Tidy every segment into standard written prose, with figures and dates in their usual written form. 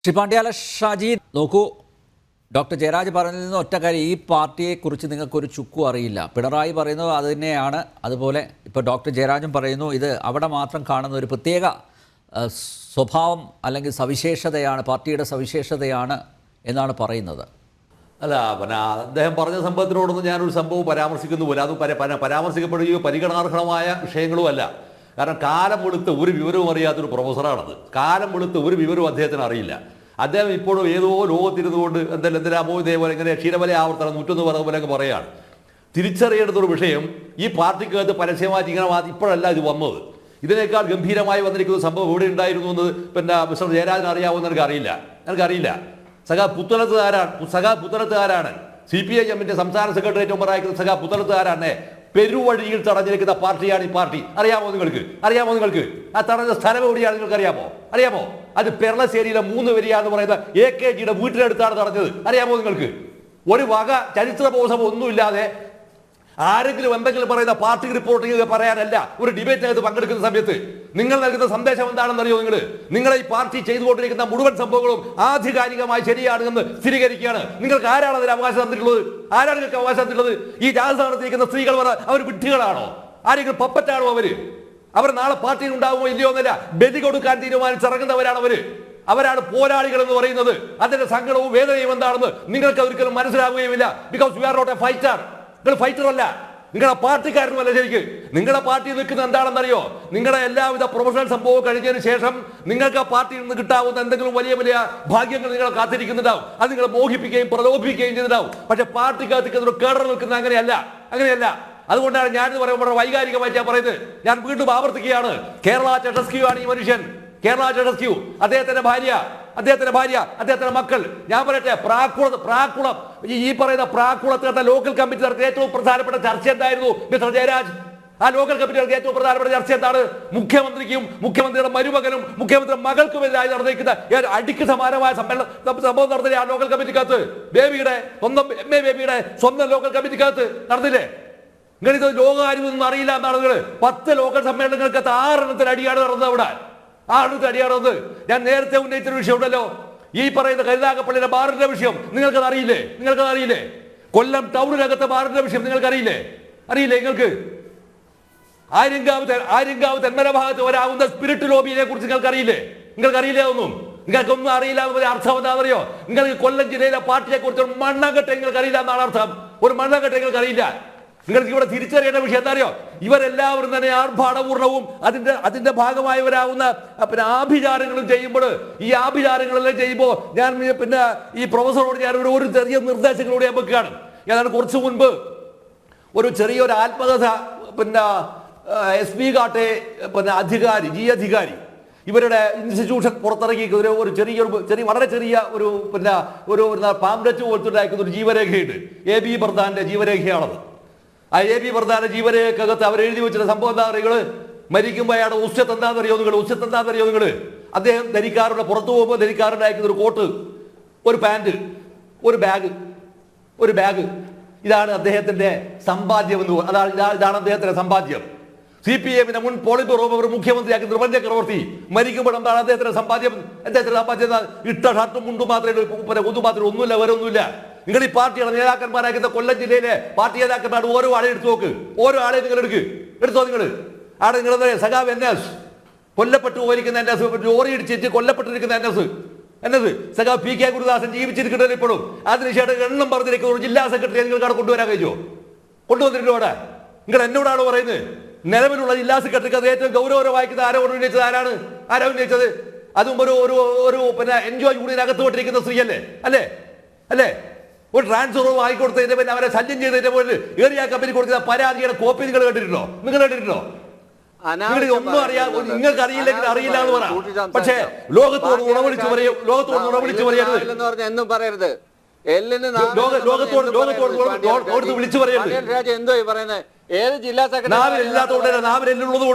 ശ്രീ പാണ്ഡ്യാല ഷാജി നോക്കൂ, ഡോക്ടർ ജയരാജ് പറഞ്ഞിരുന്ന ഒറ്റ കാര്യം, ഈ പാർട്ടിയെക്കുറിച്ച് നിങ്ങൾക്കൊരു ചുക്കും അറിയില്ല. പിണറായി പറയുന്നത് അത് തന്നെയാണ്. അതുപോലെ ഇപ്പോൾ ഡോക്ടർ ജയരാജും പറയുന്നു ഇത് അവിടെ മാത്രം കാണുന്ന ഒരു പ്രത്യേക സ്വഭാവം അല്ലെങ്കിൽ സവിശേഷതയാണ്, പാർട്ടിയുടെ സവിശേഷതയാണ് എന്നാണ് പറയുന്നത്. അല്ല, പിന്നെ അദ്ദേഹം പറഞ്ഞ സംഭവത്തിനോടൊന്നും ഞാനൊരു സംഭവം പരാമർശിക്കുന്നു പോലും. അത് പരാമർശിക്കപ്പെടുകയോ പരിഗണനാർഹമായ വിഷയങ്ങളുമല്ല. കാരണം കാലം വെളുത്ത ഒരു വിവരവും അറിയാത്തൊരു പ്രൊഫസറാണത്. കാലം വെളുത്ത ഒരു വിവരവും അദ്ദേഹത്തിന് അറിയില്ല. അദ്ദേഹം ഇപ്പോഴും ഏതോ ലോകത്തിരുന്നുകൊണ്ട് എന്തിനാമോ ഇതേപോലെ ഇങ്ങനെ ക്ഷീരവല ആവർത്തനം 101 പറഞ്ഞ പോലെ അങ്ങ് പറയുകയാണ്. തിരിച്ചറിയേണ്ടുന്നൊരു വിഷയം ഈ പാർട്ടിക്കകത്ത് പരസ്യമായിട്ട് ഇങ്ങനെ ഇപ്പോഴല്ല ഇത് വന്നത്. ഇതിനേക്കാൾ ഗംഭീരമായി വന്നിരിക്കുന്ന സംഭവം ഇവിടെ ഉണ്ടായിരുന്നു എന്ന് പിന്നെ മിസ്റ്റർ ജയരാജന് അറിയാവുന്ന എനിക്കറിയില്ല. പുത്തനത്തുകാരാണ് CPIM-ന്റെ സംസ്ഥാന സെക്രട്ടേറിയറ്റ് മെമ്പറായിരിക്കുന്ന പുത്തനത്തുകാരാണ്. പെരുവഴിയിൽ തടഞ്ഞിരിക്കുന്ന പാർട്ടിയാണ് ഈ പാർട്ടി. അറിയാമോ നിങ്ങൾക്ക്? ആ തടഞ്ഞ സ്ഥലം എവിടെയാണ് നിങ്ങൾക്ക് അറിയാമോ? അത് പെരളശ്ശേരിയിലെ 3 വരിക എന്ന് പറയുന്ന AKGയുടെ വീട്ടിനടുത്താണ് തടഞ്ഞത്. അറിയാമോ നിങ്ങൾക്ക്? ഒരു വക ചരിത്ര ബോധം ഒന്നുമില്ലാതെ ആരെങ്കിലും എന്തെങ്കിലും പറയുന്ന പാർട്ടി റിപ്പോർട്ടിംഗ് പറയാനല്ല ഒരു ഡിബേറ്റിനകത്ത് പങ്കെടുക്കുന്ന സമയത്ത് നിങ്ങൾ നൽകുന്ന സന്ദേശം എന്താണെന്നറിയോ? നിങ്ങളെ ഈ പാർട്ടി ചെയ്തുകൊണ്ടിരിക്കുന്ന മുഴുവൻ സംഭവങ്ങളും ആധികാരികമായി ശരിയാണെന്ന് സ്ഥിരീകരിക്കുകയാണ്. നിങ്ങൾക്ക് ആരാണ് അതിന് അവകാശം തന്നിട്ടുള്ളത്? ഈ രാജസ്ഥാൻ നടത്തിയിരിക്കുന്ന സ്ത്രീകൾ അവർ വിഡ്ഢികളാണോ? ആരെങ്കിലും പപ്പറ്റാണോ അവർ നാളെ പാർട്ടിയിൽ ഉണ്ടാവുമോ ഇല്ലയോ എന്നല്ല, ബലി കൊടുക്കാൻ തീരുമാനിച്ചിറങ്ങുന്നവരാണ് അവരാണ് പോരാളികൾ എന്ന് പറയുന്നത്. അതിന്റെ സങ്കടവും വേദനയും എന്താണെന്ന് നിങ്ങൾക്ക് ഒരിക്കലും മനസ്സിലാവുകയുമില്ല. Because you are not a fighter. നിങ്ങൾ ഫൈറ്റർ അല്ല, നിങ്ങളുടെ പാർട്ടിക്കാരനുമല്ല. ശരിക്ക് നിങ്ങളുടെ പാർട്ടി നിൽക്കുന്ന എന്താണെന്നറിയോ? നിങ്ങളുടെ എല്ലാവിധ പ്രൊഫഷണൽ സംഭവം കഴിഞ്ഞതിന് ശേഷം നിങ്ങൾക്ക് ആ പാർട്ടിയിൽ നിന്ന് കിട്ടാവുന്ന എന്തെങ്കിലും വലിയ ഭാഗ്യങ്ങൾ നിങ്ങളെ കാത്തിരിക്കുന്നുണ്ടാവും. അത് നിങ്ങൾ മോഹിപ്പിക്കുകയും പ്രലോഭിപ്പിക്കുകയും ചെയ്തിട്ടുണ്ടാവും. പക്ഷെ പാർട്ടിക്കകത്ത് കേടർ നിൽക്കുന്ന അങ്ങനെയല്ല. അതുകൊണ്ടാണ് ഞാനിത് പറയുമ്പോൾ വൈകാരികമായിട്ട് ഞാൻ പറയുന്നത്. ഞാൻ വീണ്ടും ആവർത്തിക്കുകയാണ്, കേരള ചട്ടസ്ക്യൂ ആണ് ഈ മനുഷ്യൻ. കേരള ചട്ടസ്ക്യൂ, അദ്ദേഹത്തിന്റെ ഭാര്യ, അദ്ദേഹത്തിന്റെ മക്കൾ. ഞാൻ പറയട്ടെ, പ്രാക്കുളം ഈ പറയുന്ന പ്രാക്കുളത്തെ ലോക്കൽ കമ്മിറ്റിക്കാർക്ക് ഏറ്റവും പ്രധാനപ്പെട്ട ചർച്ച എന്തായിരുന്നു മിസ്റ്റർ ജയരാജ്? ആ ലോക്കൽ കമ്മിറ്റികൾക്ക് ഏറ്റവും പ്രധാനപ്പെട്ട ചർച്ച എന്താണ്? മുഖ്യമന്ത്രിക്കും മുഖ്യമന്ത്രിയുടെ മരുമകനും മുഖ്യമന്ത്രിയുടെ മകൾക്കുമെതിരായി നടന്നിരിക്കുന്ന അടിക്ക് സമാനമായ സംഭവം നടന്നില്ലേ ആ ലോക്കൽ കമ്മിറ്റിക്കകത്ത്? ബേബിയുടെ സ്വന്തം ലോക്കൽ കമ്മിറ്റിക്കകത്ത് നടന്നില്ലേ? നിങ്ങളിത് ലോകകാര്യമൊന്നും അറിയില്ല എന്നാണ്. 10 ലോക്കൽ സമ്മേളനങ്ങൾക്കകത്ത് 6 എണ്ണത്തിന് അടിയാണ് നടന്നത്. അവിടെ 6 അടിയാണത്. ഞാൻ നേരത്തെ ഉന്നയിച്ചൊരു വിഷയം ഉണ്ടല്ലോ, ഈ പറയുന്ന കരുനാഗപ്പള്ളിയിലെ ബാറിന്റെ വിഷയം. നിങ്ങൾക്കത് അറിയില്ലേ? കൊല്ലം ടൗണിനകത്തെ ബാറിന്റെ വിഷയം നിങ്ങൾക്കറിയില്ലേ? നിങ്ങൾക്ക് ആര്യങ്കാവ് തെന്മല ഭാഗത്ത് വരാവുന്ന സ്പിരിറ്റ് ലോബിയെ കുറിച്ച് നിങ്ങൾക്കറിയില്ലേ? നിങ്ങൾക്കൊന്നും അറിയില്ല എന്നതിന്റെ അർത്ഥം എന്താണെന്നറിയോ? നിങ്ങൾക്ക് കൊല്ലം ജില്ലയിലെ പാർട്ടിയെ കുറിച്ച് ഒരു മണ്ണാങ്കട്ട നിങ്ങൾക്കറിയില്ല എന്നാണ് അർത്ഥം. ഒരു മണ്ണാങ്കട്ട നിങ്ങൾക്കറിയില്ല. നിങ്ങൾക്ക് ഇവിടെ തിരിച്ചറിയേണ്ട വിഷയം എന്താ അറിയോ? ഇവരെല്ലാവരും തന്നെ ആർഭാടപൂർണവും അതിന്റെ ഭാഗമായവരാവുന്ന ആഭിചാരങ്ങളും ചെയ്യുമ്പോൾ, ഈ ആഭിചാരങ്ങളെല്ലാം ചെയ്യുമ്പോൾ ഞാൻ ഈ പ്രൊഫസറോട് ഞാൻ ഒരു ചെറിയ നിർദ്ദേശങ്ങളോട് ഞാൻ വെക്കുകയാണ്. ഏതാണ്ട് കുറച്ചു മുൻപ് ഒരു ചെറിയൊരു ആത്മകഥ SP കാട്ടെ അധികാരി ഇവരുടെ ഇൻസ്റ്റിറ്റ്യൂഷൻ പുറത്തിറക്കി വളരെ ചെറിയ ഒരു പാംലെറ്റ് പോലത്തുണ്ടായിരിക്കുന്ന ഒരു ജീവരേഖയുണ്ട്. AB ബർദാന്റെ ജീവരേഖയാണത്. ആ AB ബർദാന്റെ ജീവരേഖക്കകത്ത് അവർ എഴുതി വെച്ചിട്ട് സംഭവം എന്താ പറയുക? മരിക്കുമ്പോൾ അയാളുടെ ഉച്ചത്ത് എന്താണെന്നറിയോ നിങ്ങൾ? അദ്ദേഹം പുറത്തു പോകുമ്പോൾ ധരിക്കാറുണ്ടായിരിക്കുന്ന ഒരു കോട്ട്, ഒരു പാൻറ്, ഒരു ബാഗ്. ഇതാണ് അദ്ദേഹത്തിന്റെ സമ്പാദ്യം എന്ന് ഇതാണ് അദ്ദേഹത്തിന്റെ സമ്പാദ്യം. CPM-ന്റെ മുൻ പോളിറ്റ് ബ്യൂറോ മെമ്പർ, മുഖ്യമന്ത്രിയാക്കി നിർമ്മൽ ചക്രവർത്തി മരിക്കുമ്പോൾ എന്താണ് അദ്ദേഹത്തിന്റെ സമ്പാദ്യം? ഇട്ട ഷർട്ടും മുണ്ടും മാത്രമേ ഒന്നുമില്ല, വേറൊന്നുമില്ല. നിങ്ങൾ ഈ പാർട്ടിയുടെ നേതാക്കന്മാരാക്കുന്ന കൊല്ലം ജില്ലയിലെ പാർട്ടി നേതാക്കന്മാർ ഓരോ ആളെ എടുത്തു നോക്ക്. ഓരോ ആളെ നിങ്ങൾ എടുത്തോ. ആടെ നിങ്ങളുടെ സഖാവ് NS കൊല്ലപ്പെട്ടു പോയിരിക്കുന്ന NS, ലോറി ഇടിച്ചിട്ട് കൊല്ലപ്പെട്ടിരിക്കുന്ന NS സഖാവ് PK ഗുരുദാസൻ ജീവിച്ചിരിക്കുന്നത് ഇപ്പോഴും. അതിനുശേഷം എണ്ണം പറഞ്ഞിരിക്കുന്ന ഒരു ജില്ലാ സെക്രട്ടറിയെ നിങ്ങൾക്ക് അവിടെ കൊണ്ടുവരാൻ കഴിയുമോ? കൊണ്ടുവന്നിട്ടുണ്ടോ? അവിടെ നിങ്ങൾ എന്നോടാണ് പറയുന്നത്. നിലവിലുള്ള ജില്ലാ സെക്രട്ടറിക്ക് അത് ഏറ്റവും ഗൗരവമായിരിക്കുന്ന ആരോ ഉന്നയിച്ചത്? അതും ഒരു എൻജോയ് യൂണിയനകത്ത് വിട്ടിരിക്കുന്ന സ്ത്രീ അല്ലേ? ഒരു ട്രാൻസ്ഫർ ആയിക്കൊടുത്തതിന്റെ പിന്നെ അവരെ ശല്യം ചെയ്തതിന്റെ പോലെ ഏറിയ കമ്പനി കൊടുക്കുന്ന പരാതിയുടെ കോപ്പി നിങ്ങൾ കേട്ടിട്ടുണ്ടോ? ഒന്നും നിങ്ങൾക്ക് അറിയില്ലെങ്കിൽ അറിയില്ല എന്ന് പറയാം. പക്ഷേ ലോകത്തോട് ഉണവിളിച്ചു പറയരുത്. ലോകത്തോട് വിളിച്ചു പറയരുത്. എന്തോ പറയുന്നത്? ഏത് ജില്ലാ നാവിലുള്ളത്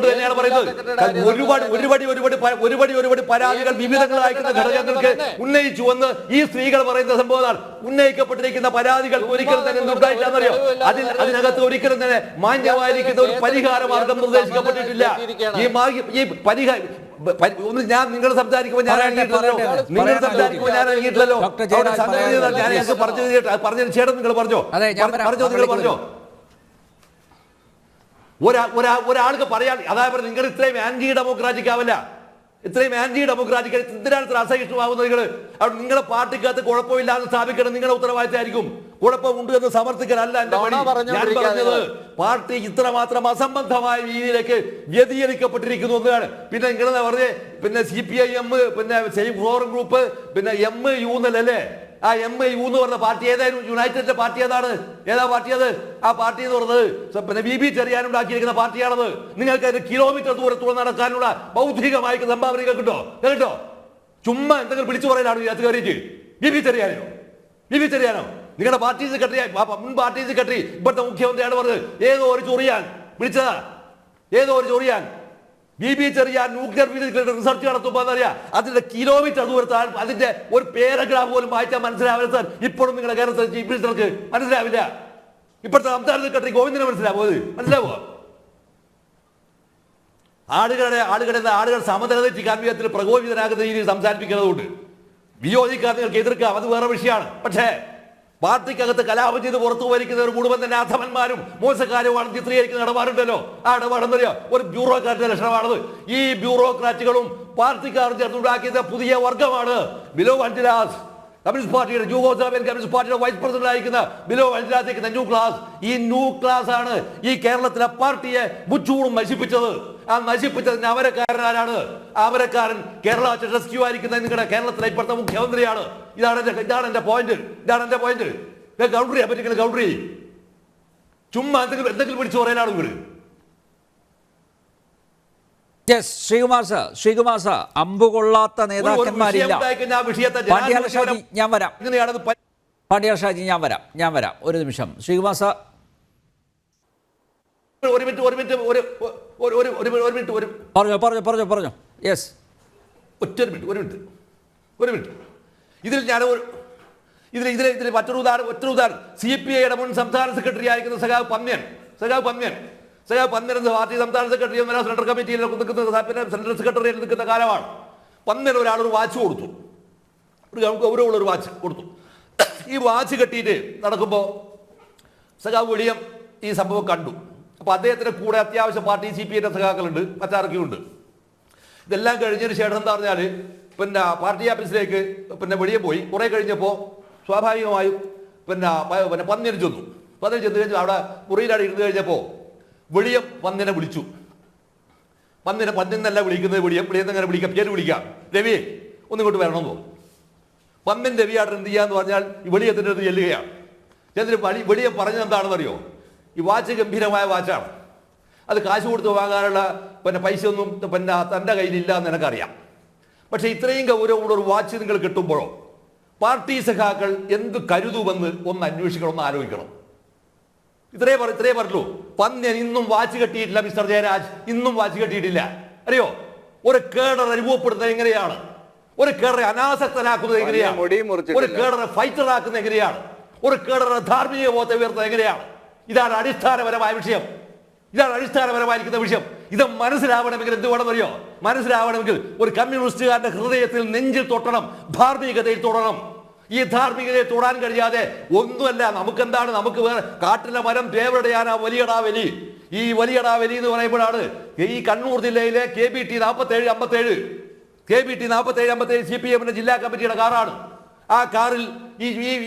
തന്നെയാണ് പറയുന്നത്. ഒരുപടി പരാതികൾ വിവിധങ്ങളായിരിക്കുന്ന ഘടകങ്ങൾക്ക് ഉന്നയിച്ചു എന്ന് ഈ സ്ത്രീകൾ പറയുന്ന സംഭവമാണ്. ഉന്നയിക്കപ്പെട്ടിരിക്കുന്ന പരാതികൾ ഒരിക്കലും തന്നെ നിർദ്ദേശിച്ചാന്നറിയോ? അതിനകത്ത് ഒരിക്കലും തന്നെ മാന്യമായിരിക്കുന്ന ഒരു പരിഹാര മാർഗം നിർദ്ദേശിക്കപ്പെട്ടിട്ടില്ല. ഈ ഒന്ന് ഞാൻ നിങ്ങൾ സംസാരിക്കുമ്പോൾ ഞാൻ പറയട്ടെ, അനങ്ങിയിട്ടില്ലല്ലോ. പറയട്ടെ. നിങ്ങൾ പറയാൻ സംസാരിക്കുമ്പോൾ ഞാൻ അനങ്ങിയിട്ടില്ലല്ലോ. ഡോക്ടർ ജയരാജ് അവിടെ സംഗതി പറയാൻ ഞാൻ ഞങ്ങൾക്ക് പറഞ്ഞതിന് ശേഷം നിങ്ങൾ പറഞ്ഞോ. അതെ, ഞാൻ വരാം. പറഞ്ഞോ, നിങ്ങൾ പറഞ്ഞോ. ഒരാൾക്ക് പറയാൻ അതായത് നിങ്ങൾ ഇത്രയും ആന്റി ഡെമോക്രാറ്റിക് ആവില്ല, ഇത്രയും ആന്റി ഡെമോക്രാറ്റിക് എന്തിനാണ് ഇത്ര അസഹിഷ്ണുവാകുന്നത്? അവിടെ നിങ്ങളുടെ പാർട്ടിക്കകത്ത് കുഴപ്പമില്ലാന്ന് സ്ഥാപിക്കണം നിങ്ങളുടെ ഉത്തരവാദിത്തമായിരിക്കും. കുഴപ്പമുണ്ട് എന്ന് സമർത്ഥിക്കലല്ല എന്റെ പണി. ഞാൻ പറഞ്ഞത് പാർട്ടി ഇത്രമാത്രം അസംബന്ധമായ രീതിയിലേക്ക് വ്യതിചലിക്കപ്പെട്ടിരിക്കുന്നു എന്നതാണ്. പിന്നെ നിങ്ങൾ പറഞ്ഞേ പിന്നെ CPIM പിന്നെ സേഫ് ഫോറം ഗ്രൂപ്പ് പിന്നെ MU എന്നല്ലേ? ആ MU എന്ന് പറഞ്ഞ പാർട്ടി ഏതായാലും യുണൈറ്റഡിന്റെ പാർട്ടി ഏതാണ്? ഏതാ പാർട്ടി അത്? ആ പാർട്ടി എന്ന് പറഞ്ഞത് പിന്നെ VB ചെറിയാനുണ്ടാക്കിയിരിക്കുന്ന പാർട്ടിയാണത്. നിങ്ങൾക്ക് അതിന് കിലോമീറ്റർ ദൂരത്തോളം നടക്കാനുള്ള ബൗദ്ധികമായ സംഭാവന കേട്ടോ കേട്ടോ. ചുമ്മാ എന്തെങ്കിലും വിളിച്ചു പറയാനാണ് ഇതിനകത്ത് കയറിയിട്ട്. VB ചെറിയാനോ നിങ്ങളുടെ പാർട്ടി സെക്രട്ടറി, മുൻ പാർട്ടി സെക്രട്ടറി ഇപ്പോഴത്തെ മുഖ്യമന്ത്രിയാണ് പറഞ്ഞത് ഏതോ ഒരു ചൊറിയാൻ വിളിച്ചതാ, ഏതോ ഒരു ചൊറിയാൻ. VB ചെറിയാൻ ന്യൂക്ലിയർ ഫിസിക്സിൽ റിസർച്ച് നടത്തുമ്പോൾ എന്നറിയാം അതിന്റെ കിലോമീറ്റർ ദൂരത്താണ്. അതിന്റെ ഒരു പാരഗ്രാഫ് പോലും വായിച്ചാൽ മനസ്സിലാവില്ല സാർ. ഇപ്പോഴും നിങ്ങളുടെ കേരളത്തിൽ ചീഫ് മിനിസ്റ്റർക്ക് മനസ്സിലാവില്ല. ഇപ്പോഴത്തെ സംസ്ഥാന സെക്രട്ടറി ഗോവിന്ദന് മനസ്സിലാവോ? മനസ്സിലാവോ? ആളുകൾ സമനില തെറ്റിക്കാൻ വിധത്തിൽ പ്രകോപിതനാകുന്ന രീതിയിൽ സംസാരിപ്പിക്കുന്നതുകൊണ്ട് വിയോജിക്കാൻ നിങ്ങൾക്ക് എതിർക്കാം, അത് വേറെ വിഷയമാണ്. പക്ഷേ പാർട്ടിക്കകത്ത് കലാപം ചെയ്ത് പുറത്തു വലിക്കുന്നവർ മുഴുവൻ തന്നെ അധമന്മാരും മോശക്കാരുമാണ് ചിത്രീകരിക്കുന്ന ഇടപാടുണ്ടല്ലോ. ആ ഇടപാടെന്നറിയോ ഒരു ബ്യൂറോക്രാറ്റിന്റെ ലക്ഷണമാണത്. ഈ ബ്യൂറോക്രാറ്റുകളും പാർട്ടിക്കാരും ചേർത്തുണ്ടാക്കിയ പുതിയ വർഗമാണ് ബിലോ അഞ്ചിലാസ്, കമ്മ്യൂണിസ്റ്റ് പാർട്ടിയുടെ യൂഗോസ്ലാവിയൻ കമ്മ്യൂണിസ്റ്റ് പാർട്ടിയുടെ വൈസ് പ്രസിഡന്റ് ആയിരിക്കുന്ന ബിലോ അഞ്ചിലാസ് ന്യൂ ക്ലാസ്. ഈ ന്യൂ ക്ലാസ് ആണ് ഈ കേരളത്തിലെ പാർട്ടിയെ മുച്ചൂടും നശിപ്പിച്ചത്. ആ നശിപ്പിച്ചതിന് അമരക്കാരനാരാണ്? അമരക്കാരൻ കേരള റെസ്ക്യൂ ആയിരിക്കുന്ന നിങ്ങളുടെ കേരളത്തിലെ ഇപ്പോഴത്തെ മുഖ്യമന്ത്രിയാണ്. ഇതാണ് എന്റെ പോയിന്റ്. കൗണ്ടർ ചെയ്യാൻ പറ്റില്ല. കൗണ്ടർ ചെയ്യും. ചുമ്മാ എന്തെങ്കിലും പിടിച്ചു പറയാനാണ് നിങ്ങൾ. ശ്രീകുമാർ സാർ, അമ്പു കൊള്ളാത്ത നേതാക്കന്മാരില്ല. പാണ്ഡ്യാല ഷാജി ഞാൻ വരാം. പാണ്ഡ്യാല ഷാജി ഞാൻ വരാം ഒരു നിമിഷം. ശ്രീകുമാർ സാർ പറഞ്ഞോ. യെസ്, ഒരു മിനിറ്റ്. ഇതിൽ മറ്റൊരു ഉദാഹരണം CPIയുടെ മുൻ സംസ്ഥാന സെക്രട്ടറി ആയിരിക്കുന്ന സഖാവ് പന്ന്യൻ എന്ന പാർട്ടി സംസ്ഥാന സെക്രട്ടറി സെൻട്രൽ കമ്മിറ്റിയിൽ സെൻട്രൽ സെക്രട്ടറി നിൽക്കുന്ന കാലമാണ്. പന്ന്യൻ ഒരാളൊരു വാച്ച് കൊടുത്തു, ഒരു ഗൗരവമുള്ള ഒരു വാച്ച് കൊടുത്തു. ഈ വാച്ച് കെട്ടിയിട്ട് നടക്കുമ്പോൾ സഖാവ് വെളിയം ഈ സംഭവം കണ്ടു. അപ്പോൾ അദ്ദേഹത്തിന്റെ കൂടെ അത്യാവശ്യം പാർട്ടി CPIയുടെ സഖാക്കളുണ്ട്, മറ്റാർക്കുണ്ട്. ഇതെല്ലാം കഴിഞ്ഞതിന് ശേഷം എന്താ പറഞ്ഞാൽ പിന്നെ പാർട്ടി ഓഫീസിലേക്ക് പിന്നെ വെളിയെ പോയി. കുറെ കഴിഞ്ഞപ്പോൾ സ്വാഭാവികമായും പിന്നെ പന്ന്യൻ ചെന്നു കഴിഞ്ഞാൽ അവിടെ മുറിയിലാണ് ഇരുന്ന് കഴിഞ്ഞപ്പോൾ വെളിയം പന്ന്യനെ വിളിച്ചു. പന്ന്യനല്ല വിളിക്കുന്നത്, വെളിയെന്നങ്ങനെ വിളിക്കാം, പേര് വിളിക്കാം. രവി ഒന്നിങ്ങോട്ട് വരണമെന്നോ. പന്ന്യൻ രവിയായിട്ട് എന്ത് ചെയ്യാന്ന് പറഞ്ഞാൽ ഈ വെളിയത്തിൻ്റെ അടുത്ത് ചെല്ലുകയാണ്. എന്നിട്ട് വെളിയം പറഞ്ഞത് എന്താണെന്നറിയോ? ഈ വാച്ച് ഗംഭീരമായ വാച്ചാണ്, അത് കാശ് കൊടുത്ത് വാങ്ങാനുള്ള പൈസ ഒന്നും തൻ്റെ കയ്യിലില്ല എന്ന് എനിക്കറിയാം. പക്ഷേ ഇത്രയും ഗൗരവമുള്ള ഒരു വാച്ച് നിങ്ങൾ കിട്ടുമ്പോഴോ പാർട്ടി സഖാക്കൾ എന്ത് കരുതുമെന്ന് ഒന്ന് അന്വേഷിക്കണം, ഒന്ന് ആലോചിക്കണം. ഇത്രേ പറഞ്ഞുള്ളൂ. പന്ന്യൻ ഇന്നും വാച്ച് കെട്ടിയിട്ടില്ല. മിസ്റ്റർ ജയരാജ് ഇന്നും വാച്ച് കെട്ടിയിട്ടില്ല. അറിയോ? ഒരു കേഡർ അനുഭവപ്പെടുന്നത് എങ്ങനെയാണ്? ഒരു കേഡറെ അനാസക്തനാക്കുന്നത് എങ്ങനെയാണ്? ഒരു കേഡറെ ഫൈറ്റർ ആക്കുന്നത് എങ്ങനെയാണ്? ഒരു കേഡറെ ധാർമ്മിക ബോധം ഉയർത്തുന്നത് എങ്ങനെയാണ്? ഇതാണ് അടിസ്ഥാനപരമായ വിഷയം. ഇതാണ് അടിസ്ഥാനപരമായിരിക്കുന്ന വിഷയം. ഇത് മനസ്സിലാവണമെങ്കിൽ എന്ത് വേണമെന്നറിയോ? മനസ്സിലാവണമെങ്കിൽ ഒരു കമ്മ്യൂണിസ്റ്റുകാരന്റെ ഹൃദയത്തിൽ നെഞ്ചിൽ തൊട്ടണം, ധാർമ്മികതയിൽ തൊടണം. ഈ ധാർമ്മികതയെ തൊടാൻ കഴിയാതെ ഒന്നുമല്ല. നമുക്കെന്താണ്? നമുക്ക് വേറെ കാട്ടിലെ മരം തേവടയാൻ ആ വലിയടാ വലി. ഈ വലിയടാ വലി എന്ന് പറയുമ്പോഴാണ് ഈ കണ്ണൂർ ജില്ലയിലെ KBT 4757 CPIന്റെ ജില്ലാ കമ്മിറ്റിയുടെ കാറാണ്. ആ കാറിൽ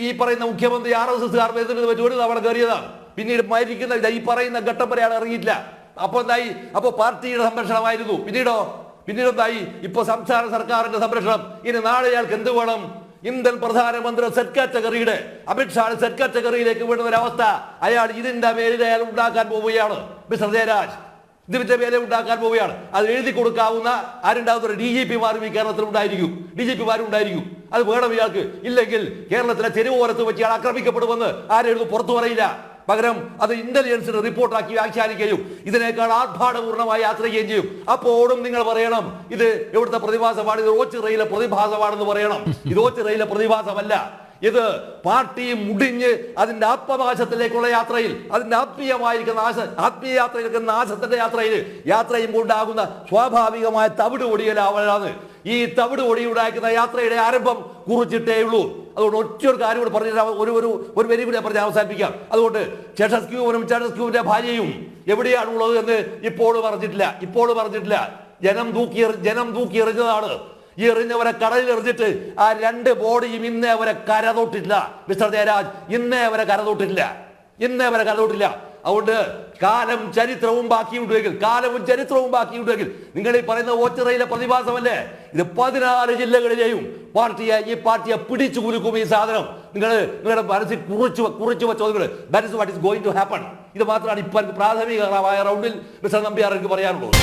ഈ പറയുന്ന മുഖ്യമന്ത്രി RSS കാർ വരുന്നത് ഒരു തവണ കയറിയതാണ്. പിന്നീട് മരിക്കുന്ന ഈ പറയുന്ന ഘട്ടം വരെ ആൾ ഇറങ്ങിയിട്ടില്ല. അപ്പോൾ എന്തായി? അപ്പോൾ പാർട്ടിയുടെ സംരക്ഷണമായിരുന്നു. പിന്നീടെന്തായി? ഇപ്പൊ സംസ്ഥാന സർക്കാരിന്റെ സംരക്ഷണം. ഇനി നാളെ അയാൾക്ക് എന്ത് വേണം? ഇന്ത്യൻ പ്രധാനമന്ത്രി സെറ്റ് കാറ്റഗറിയുടെ അമിത്ഷാ സെറ്റ് കാറ്റഗറിയിലേക്ക് വിടുന്ന ഒരവസ്ഥ അയാൾ ഇതിന്റെ പേരിൽ അയാൾ ഉണ്ടാക്കാൻ പോവുകയാണ്. മിസ്റ്റർ ജയരാജ് ഇതിന്റെ പേരെ ഉണ്ടാക്കാൻ പോവുകയാണ്. അത് എഴുതി കൊടുക്കാവുന്ന ആരുണ്ടാവുന്ന DGPമാരും ഈ കേരളത്തിൽ ഉണ്ടായിരിക്കും, DGPമാരും ഉണ്ടായിരിക്കും. അത് വേണം ഇയാൾക്ക്. ഇല്ലെങ്കിൽ കേരളത്തിലെ തെരുവോരത്ത് വെച്ച് ഇയാൾ ആക്രമിക്കപ്പെടുമെന്ന് ആരെഴുതും പുറത്തു പറയില്ല. പകരം അത് ഇന്റലിജൻസിന് റിപ്പോർട്ടാക്കി വ്യാഖ്യാനിക്കുകയും ഇതിനേക്കാൾ ആർഭാടപൂർണ്ണമായി യാത്ര ചെയ്യുകയും ചെയ്യും. അപ്പോഴും നിങ്ങൾ പറയണം ഇത് എവിടുത്തെ പ്രതിഭാസമാണ്, ഇത് ഓച്ചിറയിലെ പ്രതിഭാസമാണെന്ന് പറയണം. ഇത് ഓച്ചിറയിലെ പ്രതിഭാസമല്ല. ഇത് പാർട്ടി മുടിഞ്ഞ് അതിന്റെ ആത്മനാശത്തിലേക്കുള്ള യാത്രയിൽ, അതിന്റെ ആത്മീയ യാത്രയിലേക്ക് നാശത്തിന്റെ യാത്ര ചെയ്യുമ്പോൾ ഉണ്ടാകുന്ന സ്വാഭാവികമായ തവിട് ഒടിയലാണ്. ഈ തവിട് ഒടിയുണ്ടാക്കുന്ന യാത്രയുടെ ആരംഭം കുറിച്ചിട്ടേ ഉള്ളൂ. അതുകൊണ്ട് ഒറ്റൊരു കാര്യം കൂടെ പറഞ്ഞിട്ട് ഒരു വരി കൂടെ പറഞ്ഞ് അവസാനിപ്പിക്കാം. അതുകൊണ്ട് ചേട്ടസ്ക്യൂവിന്റെ ഭാര്യയും എവിടെയാണുള്ളത് എന്ന് ഇപ്പോൾ പറഞ്ഞിട്ടില്ല. ജനം തൂക്കി എറിഞ്ഞതാണ്. ഈ എറിഞ്ഞവരെ കടലിൽ എറിഞ്ഞിട്ട് ആ 2 ബോഡിയും ഇന്നേ അവരെ കരതൊട്ടില്ല. മിസ്റ്റർ ജയരാജ്, ഇന്നേ അവരെ കരതൊട്ടില്ല. അതുകൊണ്ട് കാലവും ചരിത്രവും ബാക്കിയുണ്ടെങ്കിൽ നിങ്ങൾ ഈ പറയുന്ന ഓച്ചിറയിലെ പ്രതിഭാസമല്ലേ ഇത്? 14 ജില്ലകളിലെയും ഈ പാർട്ടിയെ പിടിച്ചു കുലുക്കും ഈ സാധനം. നിങ്ങളുടെ മനസ്സിൽ കുറിച്ചു വെച്ചോ. That is what is going to happen. ഇത് മാത്രമാണ് ഇപ്പോൾ പ്രാഥമികമായ റൗണ്ടിൽ മിസ്റ്റർ നമ്പ്യാർ എനിക്ക് പറയാനുള്ളത്.